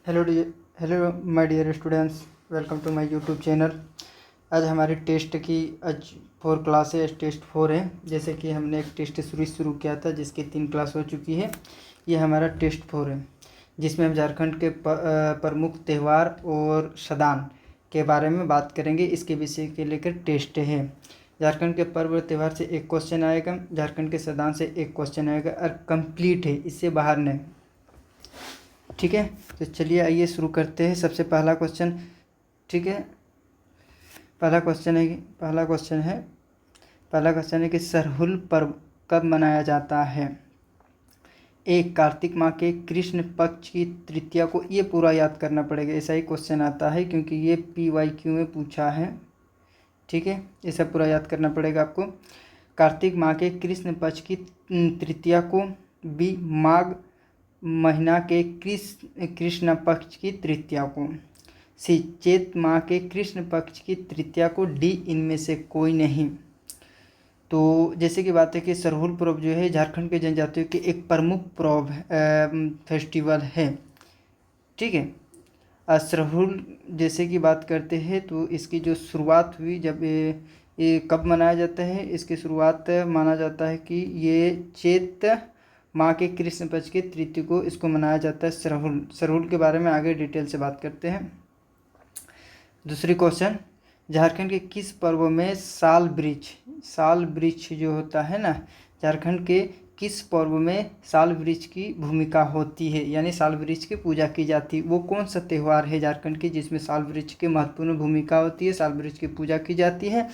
Hello hello my dear students, welcome to my YouTube channel. आज हमारी test की आज 4 क्लासेस टेस्ट 4 है। जैसे कि हमने एक टेस्ट शुरू किया था जिसकी 3 क्लास हो चुकी है। ये हमारा टेस्ट 4 है जिसमें हम झारखंड के प्रमुख त्यौहार और सदान के बारे में बात करेंगे। इसके विषय के लेकर टेस्ट है। झारखंड के पर्व और त्यौहार से एक क्वेश्चन आएगा, झारखंड के सदान से एक क्वेश्चन आएगा और कंप्लीट है, इससे बाहर नहीं। ठीक है, तो चलिए आइए शुरू करते हैं। सबसे पहला क्वेश्चन, ठीक है, पहला क्वेश्चन है कि सरहुल पर्व कब मनाया जाता है। एक, कार्तिक माह के कृष्ण पक्ष की तृतीया को। ये पूरा याद करना पड़ेगा, ऐसा ही क्वेश्चन आता है क्योंकि ये PYQ में पूछा है। ठीक है, ऐसा पूरा याद करना पड़ेगा आपको। कार्तिक माह के कृष्ण पक्ष की तृतीया को। बी, माघ महीना के कृष्ण पक्ष की तृतीया को। सी, चैत माह के कृष्ण पक्ष की तृतीया को। डी, इनमें से कोई नहीं। तो जैसे कि बात है कि सरहुल पर्व जो है झारखंड के जनजातियों के एक प्रमुख पर्व फेस्टिवल है। ठीक है, सरहुल जैसे कि बात करते हैं तो इसकी जो शुरुआत हुई, जब ये कब मनाया जाता है, इसकी शुरुआत माना जाता है कि ये चैत माह के कृष्ण पक्ष की तृतीया को इसको मनाया जाता है सरहुल। सरहुल के बारे में आगे डिटेल से बात करते हैं। दूसरी क्वेश्चन, झारखंड के किस पर्व में साल वृक्ष जो होता है ना, झारखंड के किस पर्व में साल वृक्ष की भूमिका होती है, यानी साल वृक्ष की पूजा की जाती है। वो कौन सा त्यौहार है झारखंड के जिसमें साल वृक्ष की महत्वपूर्ण भूमिका होती है, साल वृक्ष की पूजा की जाती है।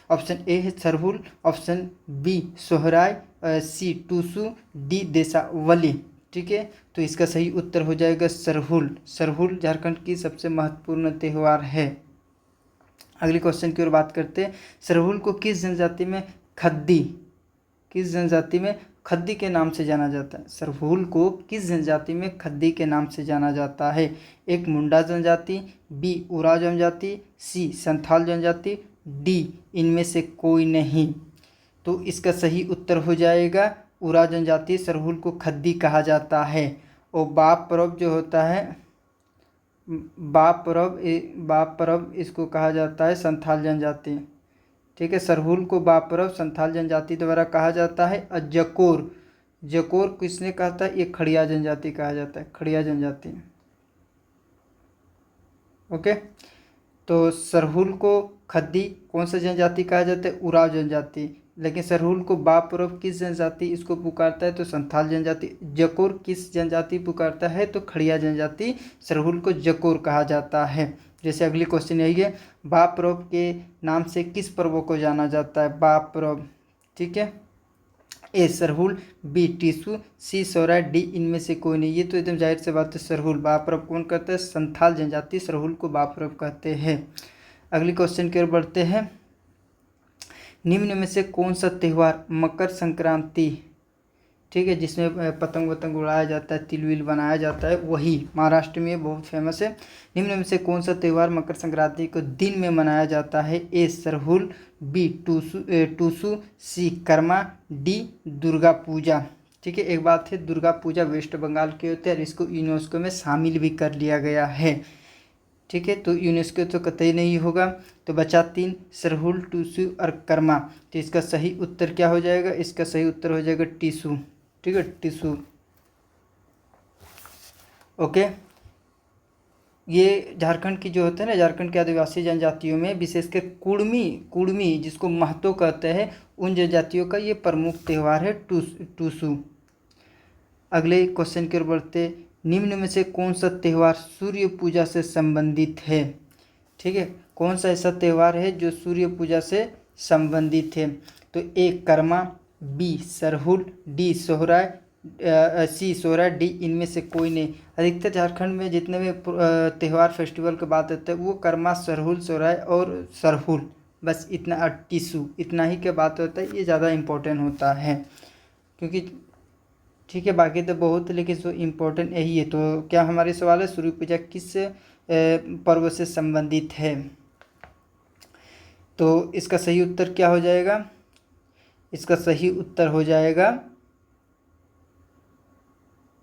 ऑप्शन ए है सरहुल, ऑप्शन बी सोहराय, सी टूसू, डी देसावली। ठीक है, तो इसका सही उत्तर हो जाएगा सरहुल। सरहुल झारखंड की सबसे महत्वपूर्ण त्यौहार है। अगले क्वेश्चन की ओर बात करते हैं। सरहुल को किस जनजाति में खद्दी के नाम से जाना जाता है। सरहुल को किस जनजाति में खद्दी के नाम से जाना जाता है। एक, मुंडा जनजाति, बी, उराव जनजाति, सी, संथाल जनजाति, डी, इनमें से कोई नहीं। तो इसका सही उत्तर हो जाएगा उराव जनजाति। सरहुल को खद्दी कहा जाता है। और बाप पर्व जो होता है, बाप पर्व इसको कहा जाता है संथाल जनजाति। ठीक है, सरहुल को बाप पर्व संथाल जनजाति द्वारा कहा जाता है। और जकोर किसने कहा था, ये खड़िया जनजाति कहा जाता है, खड़िया जनजाति। ओके, तो सरहुल को खद्दी कौन सा जनजाति कहा जाता है, उराव जनजाति। लेकिन सरहुल को बाप पर्व किस जनजाति इसको पुकारता है, तो संथाल जनजाति। जकोर किस जनजाति पुकारता है, तो खड़िया जनजाति। सरहुल को जकोर कहा जाता है। जैसे अगली क्वेश्चन यही है, बाप पर्व के नाम से किस पर्व को जाना जाता है, बाप पर्व। ठीक है, ए सरहुल, बी टीसू, सी सोहराय, डी, इनमें से कोई नहीं। ये तो एकदम जाहिर से बात है, सरहुल। बाप पर्व कौन करता है, संथाल जनजाति सरहुल को बाप पर्व कहते हैं। अगली क्वेश्चन की ओर बढ़ते हैं। निम्न में से कौन सा त्यौहार मकर संक्रांति, ठीक है, जिसमें पतंग वतंग उड़ाया जाता है, तिल विल बनाया जाता है, वही महाराष्ट्र में बहुत फेमस है। निम्न में से कौन सा त्यौहार मकर संक्रांति को दिन में मनाया जाता है। ए सरहुल, बी टूसू, सी कर्मा, डी दुर्गा पूजा। ठीक है, एक बात है, दुर्गा पूजा वेस्ट बंगाल के होते हैं और इसको यूनेस्को में शामिल भी कर लिया गया है। ठीक है, तो यूनेस्को तो कतई नहीं होगा। तो बचा 3, सरहुल, टूसू और कर्मा। तो इसका सही उत्तर क्या हो जाएगा, इसका सही उत्तर हो जाएगा टीसू। ठीक है, टीसू। ओके, ये झारखंड की जो होते हैं ना, झारखंड के आदिवासी जनजातियों में विशेषकर कुड़मी जिसको महतो कहते हैं, उन जनजातियों का ये प्रमुख त्यौहार है टूसू। अगले क्वेश्चन की ओर बढ़ते, निम्न में से कौन सा त्यौहार सूर्य पूजा से संबंधित है। ठीक है, कौन सा ऐसा त्यौहार है जो सूर्य पूजा से संबंधित है। तो ए कर्मा, बी सरहुल, डी सोहराय, सी सोहराय, डी, इनमें से कोई नहीं। अधिकतर झारखंड में जितने भी त्यौहार फेस्टिवल की बात होती है वो कर्मा, सरहुल, सोहराय और सरहुल, बस इतना, टीसू, इतना ही के बात होता है। ये ज़्यादा इम्पोर्टेंट होता है क्योंकि, ठीक है, बाकी तो बहुत, लेकिन जो इम्पोर्टेंट यही है। तो क्या हमारे सवाल है, सूर्य पूजा किस पर्व से संबंधित है। तो इसका सही उत्तर क्या हो जाएगा, इसका सही उत्तर हो जाएगा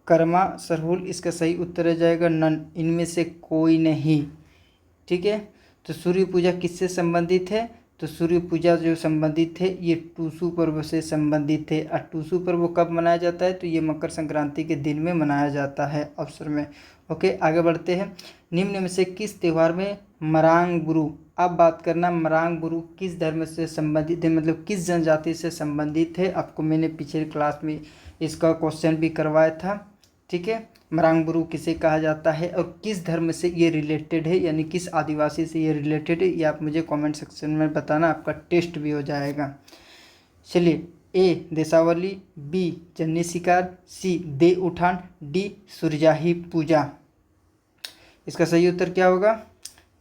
कर्मा, सरहुल, इसका सही उत्तर हो जाएगा नन, इनमें से कोई नहीं। ठीक है, तो सूर्य पूजा किससे संबंधित है? तो सूर्य पूजा जो संबंधित है ये टूसू पर्व से संबंधित है। और टूसू पर्व कब मनाया जाता है? तो ये मकर संक्रांति के दिन में मनाया जाता है अवसर में। ओके, आगे बढ़ते हैं। निम्न में से किस त्यौहार में मरांग बुरु, अब बात करना मरांग बुरु किस धर्म से संबंधित है, मतलब किस जनजाति से संबंधित है। आपको मैंने पिछले क्लास में इसका क्वेश्चन भी करवाया था। ठीक है, मरांग बुरु किसे कहा जाता है और किस धर्म से ये रिलेटेड है, यानी किस आदिवासी से ये रिलेटेड है, ये आप मुझे कमेंट सेक्शन में बताना, आपका टेस्ट भी हो जाएगा। चलिए, ए देशावली, बी जन्नी शिकार, सी दे उठान, डी सुरजाही पूजा। इसका सही उत्तर क्या होगा?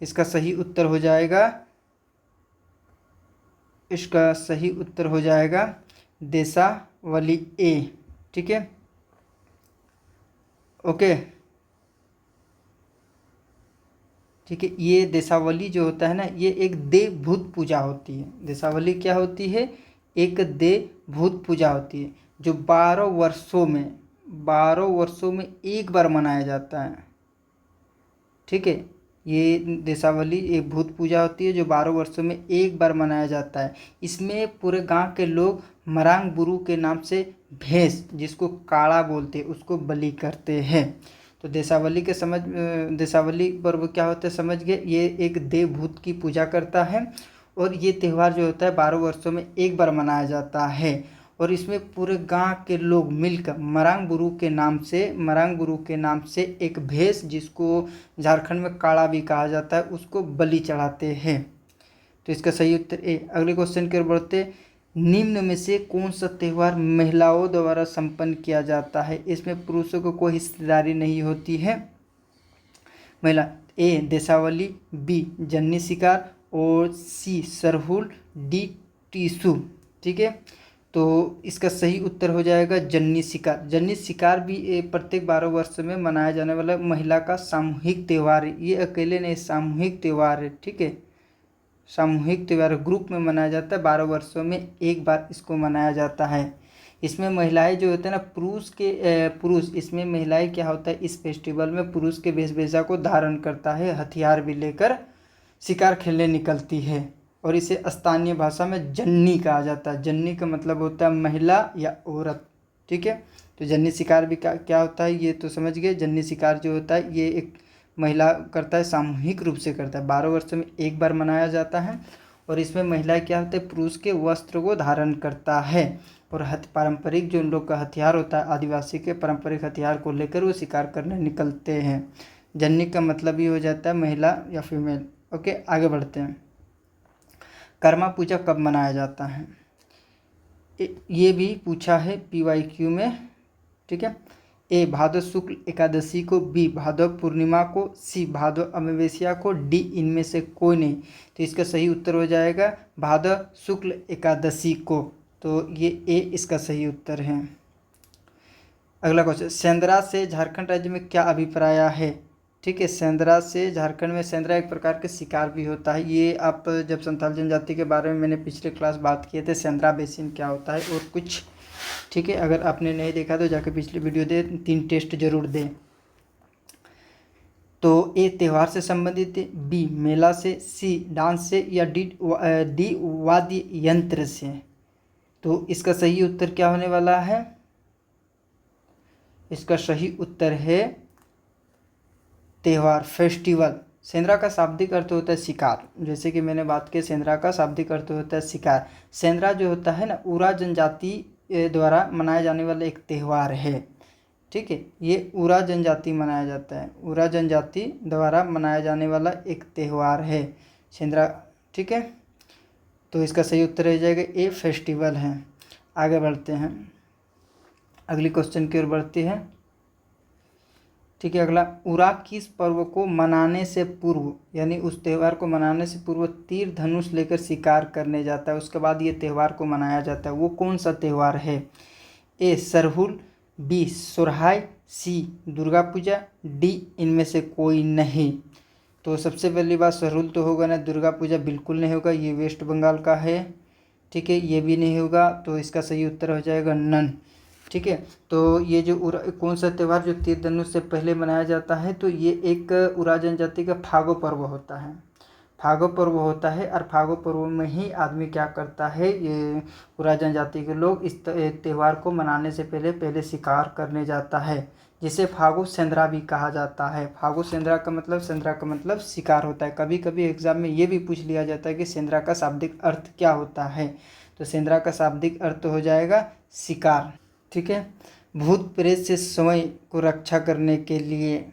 इसका सही उत्तर हो जाएगा, इसका सही उत्तर हो जाएगा देशावली ए। ठीक है, ओके, ठीक है। ये देशावली जो होता है ना, ये एक देवभूत पूजा होती है। देशावली क्या होती है? एक देवभूत पूजा होती है जो 12 वर्षों में एक बार मनाया जाता है। ठीक है, ये देशावली एक भूत पूजा होती है जो 12 वर्षों में एक बार मनाया जाता है। इसमें पूरे गांव के लोग मरांग बुरु के नाम से भैंस, जिसको काड़ा बोलते हैं, उसको बलि करते हैं। तो देशावली पर्व क्या होता है समझ गए? ये एक देवभूत की पूजा करता है और ये त्यौहार जो होता है 12 वर्षों में एक बार मनाया जाता है। और इसमें पूरे गांव के लोग मिलकर मरांग बुरु के नाम से एक भैंस, जिसको झारखंड में काड़ा भी कहा जाता है, उसको बलि चढ़ाते हैं। तो इसका सही उत्तर ए। अगले क्वेश्चन की ओर बढ़ते। निम्न में से कौन सा त्यौहार महिलाओं द्वारा संपन्न किया जाता है? इसमें पुरुषों को कोई हिस्सेदारी नहीं होती है। महिला, ए देशावली, बी जन्नी शिकार और सी सरहुल, डी टीसू। ठीक है, तो इसका सही उत्तर हो जाएगा जन्नी शिकार। जन्नी शिकार भी प्रत्येक 12 वर्ष में मनाया जाने वाला महिला का सामूहिक त्यौहार है। ये अकेले नहीं, सामूहिक त्यौहार है। ठीक है, सामूहिक त्यौहार ग्रुप में मनाया जाता है, 12 वर्षों में एक बार इसको मनाया जाता है। इसमें महिलाएं जो होते हैं ना, पुरुष इसमें महिलाएं क्या होता है, इस फेस्टिवल में पुरुष के वेशभूषा को धारण करता है, हथियार भी लेकर शिकार खेलने निकलती है। और इसे स्थानीय भाषा में जन्नी कहा जाता है। जन्नी का मतलब होता है महिला या औरत। ठीक है, तो जन्नी शिकार भी क्या होता है ये तो समझ गए। जन्नी शिकार जो होता है ये एक महिला करता है, सामूहिक रूप से करता है, 12 वर्षों में एक बार मनाया जाता है। और इसमें महिला क्या होता है, पुरुष के वस्त्र को धारण करता है और पारंपरिक जो उन लोग का हथियार होता है, आदिवासी के पारंपरिक हथियार को लेकर वो शिकार करने निकलते हैं। जन्नी का मतलब ही हो जाता है महिला या फीमेल। ओके, आगे बढ़ते हैं। कर्मा पूजा कब मनाया जाता है? ये भी पूछा है PYQ में। ठीक है, ए भादव शुक्ल एकादशी को, बी भादव पूर्णिमा को, सी भादव अमावस्या को, डी इनमें से कोई नहीं। तो इसका सही उत्तर हो जाएगा भादव शुक्ल एकादशी को। तो ये ए इसका सही उत्तर है। अगला क्वेश्चन, सेंद्रा से झारखंड राज्य में क्या अभिप्राय है? ठीक है, सेंद्रा से झारखंड में, सेंद्रा एक प्रकार के शिकार भी होता है। ये आप जब संथाल जनजाति के बारे में मैंने पिछले क्लास बात किए थे, सेंद्रा बेसिन क्या होता है और कुछ। ठीक है, अगर आपने नहीं देखा तो जाके पिछली वीडियो दे, 3 टेस्ट जरूर दें। तो ए त्यौहार से संबंधित है, बी मेला से, सी डांस से, या डी वाद्य यंत्र से। तो इसका सही उत्तर क्या होने वाला है? इसका सही उत्तर है त्यौहार, फेस्टिवल। सेंद्रा का शाब्दिक अर्थ होता है शिकार, जैसे कि मैंने बात की, सेंद्रा का शाब्दिक अर्थ होता है शिकार। सेंद्रा जो होता है ना, उरा जनजाति द्वारा मनाया जाने वाला एक त्यौहार है। ठीक है, ये उरा जनजाति मनाया जाता है, उरा जनजाति द्वारा मनाया जाने वाला एक त्यौहार है सेंद्रा। ठीक है, तो इसका सही उत्तर हो जाएगा ए फेस्टिवल है। आगे बढ़ते हैं, अगली क्वेश्चन की ओर बढ़ते हैं। ठीक है, अगला, उरा किस पर्व को मनाने से पूर्व, यानी उस त्यौहार को मनाने से पूर्व तीर धनुष लेकर शिकार करने जाता है, उसके बाद ये त्यौहार को मनाया जाता है, वो कौन सा त्यौहार है? ए सरहुल, बी सोरहाय, सी दुर्गा पूजा, डी इनमें से कोई नहीं। तो सबसे पहली बात, सरहुल तो होगा ना, दुर्गा पूजा बिल्कुल नहीं होगा, ये वेस्ट बंगाल का है। ठीक है, ये भी नहीं होगा, तो इसका सही उत्तर हो जाएगा नन। ठीक है। तो ये जो कौन सा त्यौहार जो तीर धनुष से पहले मनाया जाता है, तो ये एक उराव जनजाति का फागो पर्व होता है। फागो पर्व होता है और फागो पर्व में ही आदमी क्या करता है, ये उराव जनजाति के लोग इस त्यौहार को मनाने से पहले शिकार करने जाता है, जिसे फागु सेंद्रा भी कहा जाता है। फागु सेंद्रा का मतलब शिकार होता है। कभी कभी एग्जाम में ये भी पूछ लिया जाता है कि सेंद्रा का शाब्दिक अर्थ क्या होता है, तो सेंद्रा का शाब्दिक अर्थ हो जाएगा शिकार। ठीक है। भूत प्रेत से स्वयं को रक्षा करने के लिए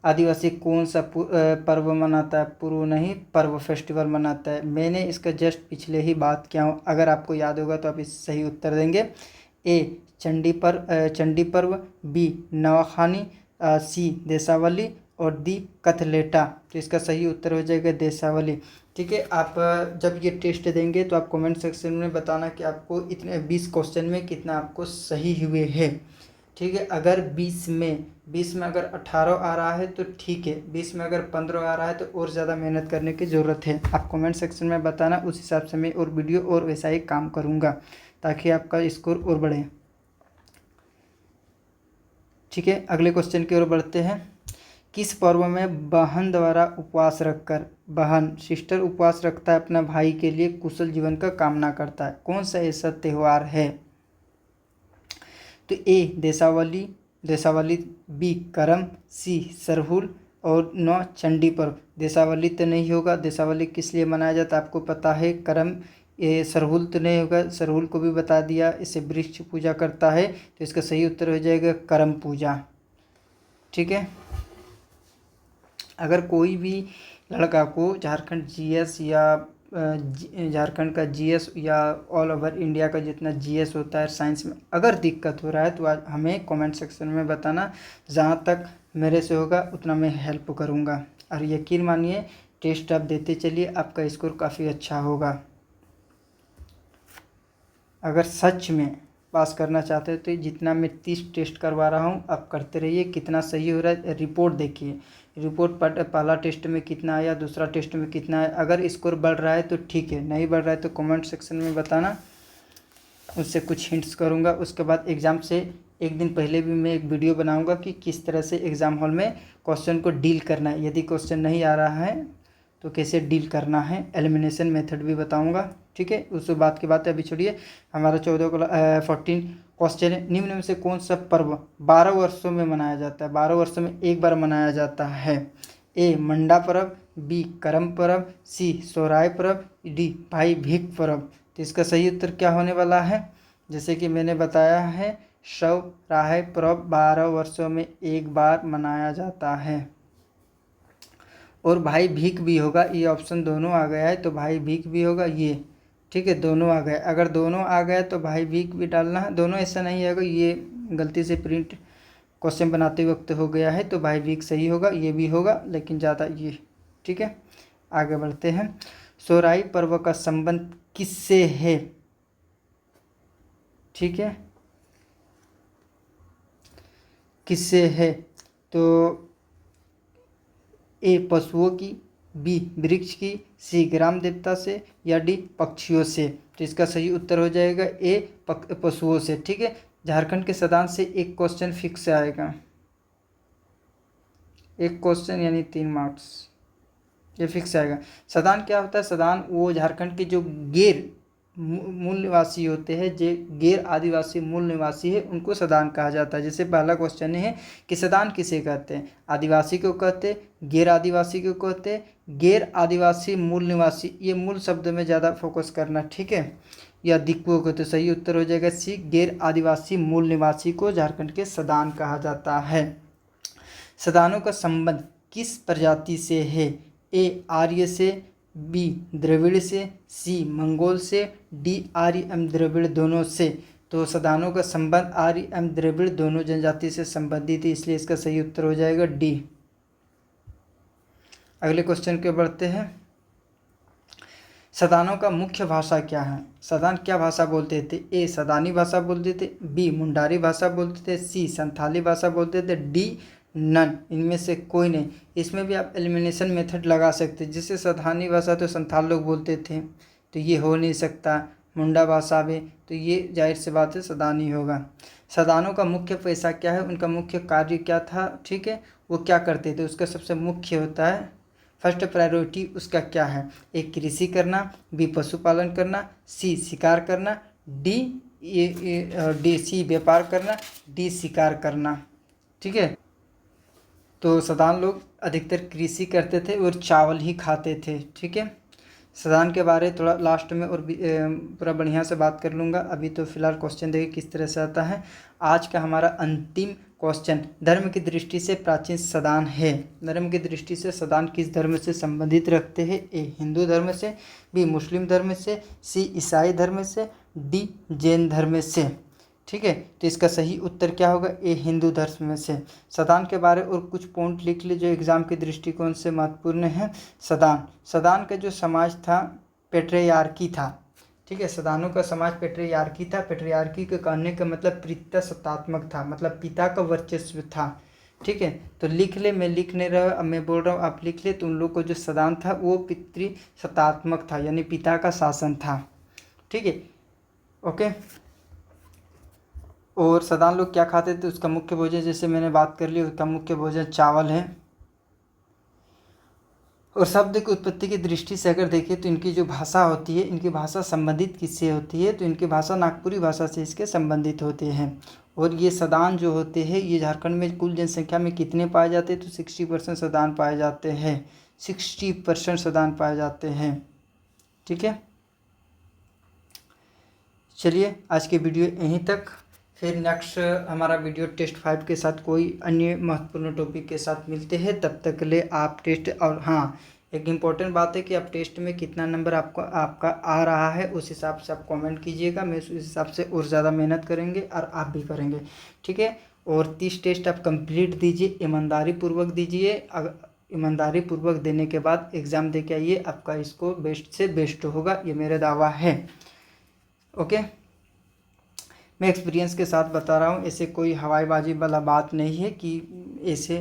आदिवासी कौन सा पर्व मनाता है? पूर्व नहीं, पर्व फेस्टिवल मनाता है। मैंने इसका जस्ट पिछले ही बात किया हूँ, अगर आपको याद होगा तो आप इस सही उत्तर देंगे। ए चंडी पर्व, बी नवाखानी, सी देसावली और दी कथलेटा। तो इसका सही उत्तर हो जाएगा देसावली। ठीक है। आप जब ये टेस्ट देंगे तो आप कमेंट सेक्शन में बताना कि आपको इतने 20 क्वेश्चन में कितना आपको सही हुए हैं। ठीक है। अगर 20 में अगर 18 आ रहा है तो ठीक है, 20 में अगर 15 आ रहा है तो और ज़्यादा मेहनत करने की ज़रूरत है। आप कमेंट सेक्शन में बताना, उस हिसाब से मैं और वीडियो और वैसा ही काम करूँगा ताकि आपका स्कोर और बढ़े। ठीक है। अगले क्वेश्चन की ओर बढ़ते हैं। किस पर्व में बहन द्वारा उपवास रखकर, बहन सिस्टर उपवास रखता है, अपना भाई के लिए कुशल जीवन का कामना करता है? कौन सा ऐसा त्यौहार है? तो ए देसावली, बी करम, सी सरहुल और नौ चंडी पर्व। देसावली तो नहीं होगा, देसावली किस लिए मनाया जाता है आपको पता है। करम, ये सरहुल तो नहीं होगा, सरहुल को भी बता दिया, इसे वृक्ष पूजा करता है, तो इसका सही उत्तर हो जाएगा करम पूजा। ठीक है। अगर कोई भी लड़का को झारखंड जीएस या झारखंड का जीएस या ऑल ओवर इंडिया का जितना जीएस होता है साइंस में अगर दिक्कत हो रहा है तो आज हमें कमेंट सेक्शन में बताना, जहाँ तक मेरे से होगा उतना मैं हेल्प करूँगा। और यकीन मानिए टेस्ट आप देते चलिए, आपका स्कोर काफ़ी अच्छा होगा। अगर सच में पास करना चाहते हैं तो जितना मैं 30 टेस्ट करवा रहा हूँ आप करते रहिए, कितना सही हो रहा है रिपोर्ट देखिए। रिपोर्ट पहला टेस्ट में कितना आया, दूसरा टेस्ट में कितना आया। अगर स्कोर बढ़ रहा है तो ठीक है, नहीं बढ़ रहा है तो कमेंट सेक्शन में बताना, उससे कुछ हिंट्स करूँगा। उसके बाद एग्ज़ाम से एक दिन पहले भी मैं एक वीडियो बनाऊँगा कि किस तरह से एग्ज़ाम हॉल में क्वेश्चन को डील करना है। यदि क्वेश्चन नहीं आ रहा है तो कैसे डील करना है, एलिमिनेशन मेथड भी बताऊंगा। ठीक है। उस बात की बात अभी छोड़िए। हमारा 14 क्वेश्चन है, निम्न में से कौन सा पर्व 12 वर्षों में मनाया जाता है? 12 वर्षों में एक बार मनाया जाता है। ए मंडा पर्व, बी करम पर्व, सी सोहराय पर्व, डी भाई भीख पर्व। तो इसका सही उत्तर क्या होने वाला है? जैसे कि मैंने बताया है, सोहराय पर्व 12 वर्षों में एक बार मनाया जाता है। और भाई भीख भी होगा, ये ऑप्शन दोनों आ गया है तो भाई भीख भी होगा ये। ठीक है, दोनों आ गए। अगर दोनों आ गए तो भाई भीख भी डालना है, दोनों ऐसा नहीं आएगा, ये गलती से प्रिंट क्वेश्चन बनाते वक्त हो गया है तो भाई भीख सही होगा, ये भी होगा लेकिन ज़्यादा ये। ठीक है। आगे बढ़ते हैं। सोहराय पर्व का संबंध किससे है? ठीक है, किससे है? तो ए पशुओं की, बी वृक्ष की, सी ग्राम देवता से या डी पक्षियों से। तो इसका सही उत्तर हो जाएगा ए पशुओं से। ठीक है। झारखंड के सदान से एक क्वेश्चन फिक्स आएगा, एक क्वेश्चन यानी 3 मार्क्स, ये फिक्स आएगा। सदान क्या होता है? सदान वो झारखंड के जो गैर मूल निवासी होते हैं, जो गैर आदिवासी मूल निवासी है, उनको सदान कहा जाता है। जैसे पहला क्वेश्चन है कि सदान किसे कहते हैं? आदिवासी को कहते हैं, गैर आदिवासी को कहते हैं, गैर आदिवासी मूल निवासी। ये मूल शब्द में ज़्यादा फोकस करना। ठीक है। या दिक्कुओं को, तो सही उत्तर हो जाएगा सी गैर आदिवासी मूल निवासी को झारखंड के सदान कहा जाता है। सदानों का संबंध किस प्रजाति से है? ए आर्य से, बी द्रविड़ से, सी मंगोल से, डी आर्य एवं द्रविड़ दोनों से। तो सदानों का संबंध आर्य एवं द्रविड़ दोनों जनजाति से संबंधित है, इसलिए इसका सही उत्तर हो जाएगा डी। अगले क्वेश्चन के बढ़ते हैं। सदानों का मुख्य भाषा क्या है? सदान क्या भाषा बोलते थे? ए सदानी भाषा बोलते थे, बी मुंडारी भाषा बोलते थे, सी संथाली भाषा बोलते थे, डी नन, इनमें से कोई नहीं। इसमें भी आप एलिमिनेशन मेथड लगा सकते हैं। जैसे सदानी भाषा तो संथाल लोग बोलते थे, तो ये हो नहीं सकता। मुंडा भाषा भी, तो ये जाहिर सी बात है सदानी होगा। सदानों का मुख्य पेशा क्या है, उनका मुख्य कार्य क्या था, ठीक है, वो क्या करते थे, उसका सबसे मुख्य होता है फर्स्ट प्रायोरिटी उसका क्या है। ए कृषि करना, बी पशुपालन करना, सी शिकार करना, डी सी व्यापार करना, डी शिकार करना। ठीक है, तो सदान लोग अधिकतर कृषि करते थे और चावल ही खाते थे। ठीक है, सदान के बारे थोड़ा लास्ट में और पूरा बढ़िया से बात कर लूँगा। अभी तो फिलहाल क्वेश्चन देखिए किस तरह से आता है। आज का हमारा अंतिम क्वेश्चन, धर्म की दृष्टि से प्राचीन सदान है। धर्म की दृष्टि से सदान किस धर्म से संबंधित रखते हैं? ए हिंदू धर्म से, बी मुस्लिम धर्म से, सी ईसाई धर्म से, डी जैन धर्म से। ठीक है, तो इसका सही उत्तर क्या होगा? ए हिंदू धर्म में से। सदान के बारे और कुछ पॉइंट लिख ली जो एग्जाम के दृष्टिकोण से महत्वपूर्ण है। सदान का जो समाज था पेट्रियार्की था। ठीक है, सदानों का समाज पेट्रियार्की था। पेट्रियार्की के कहने का मतलब पिता सत्तात्मक था, मतलब पिता का वर्चस्व था। ठीक है, तो लिख ले, मैं लिख नहीं रहा, अब मैं बोल रहा हूँ आप लिख ले। तो उन लोग को जो सदान था वो पितृसत्तात्मक था, यानी पिता का शासन था। ठीक है, ओके। और सदान लोग क्या खाते थे, उसका मुख्य भोजन जैसे मैंने बात कर ली, उसका मुख्य भोजन चावल है। और शब्द की उत्पत्ति की दृष्टि से अगर देखें तो इनकी जो भाषा होती है, इनकी भाषा संबंधित किससे होती है? तो इनकी भाषा नागपुरी भाषा से इसके संबंधित होते हैं। और ये सदान जो होते हैं ये झारखंड में कुल जनसंख्या में कितने पाए जाते हैं? तो 60% सदान पाए जाते हैं। 60% सदान पाए जाते हैं। ठीक है, चलिए आज की वीडियो यहीं तक। फिर नेक्स्ट हमारा वीडियो टेस्ट 5 के साथ कोई अन्य महत्वपूर्ण टॉपिक के साथ मिलते हैं। तब तक के लिए आप टेस्ट, और हाँ एक इम्पॉर्टेंट बात है कि आप टेस्ट में कितना नंबर आपका आ रहा है उस हिसाब से आप कमेंट कीजिएगा। मैं उस हिसाब से और ज़्यादा मेहनत करेंगे और आप भी करेंगे। ठीक है, और 30 टेस्ट आप कंप्लीट दीजिए, ईमानदारी पूर्वक दीजिए। ईमानदारी पूर्वक देने के बाद एग्ज़ाम दे के आइए, आपका स्कोर बेस्ट से बेस्ट होगा, ये मेरा दावा है। ओके, मैं एक्सपीरियंस के साथ बता रहा हूँ, ऐसे कोई हवाईबाजी वाला बात नहीं है कि ऐसे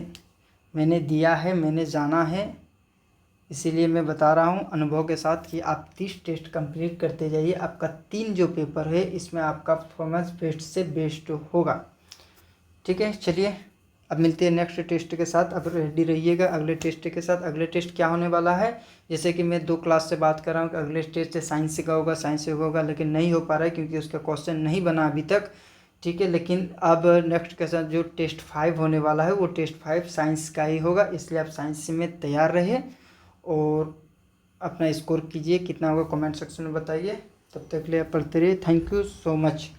मैंने दिया है, मैंने जाना है, इसीलिए मैं बता रहा हूँ अनुभव के साथ कि आप 30 टेस्ट कंप्लीट करते जाइए। आपका 3 जो पेपर है इसमें आपका परफॉर्मेंस बेस्ट से बेस्ट होगा। ठीक है, चलिए अब मिलते हैं नेक्स्ट टेस्ट के साथ। अब रेडी रहिएगा अगले टेस्ट के साथ। अगले टेस्ट क्या होने वाला है, जैसे कि मैं 2 क्लास से बात कर रहा हूँ कि अगले टेस्ट साइंस का होगा, साइंस से होगा, लेकिन नहीं हो पा रहा है क्योंकि उसका क्वेश्चन नहीं बना अभी तक। ठीक है, लेकिन अब नेक्स्ट के साथ जो टेस्ट 5 होने वाला है वो टेस्ट 5 साइंस का ही होगा, इसलिए आप साइंस में तैयार रहिए और अपना स्कोर कीजिए। कितना होगा कमेंट सेक्शन में बताइए। तब तक के लिए पढ़ते रहिए। Thank you so much.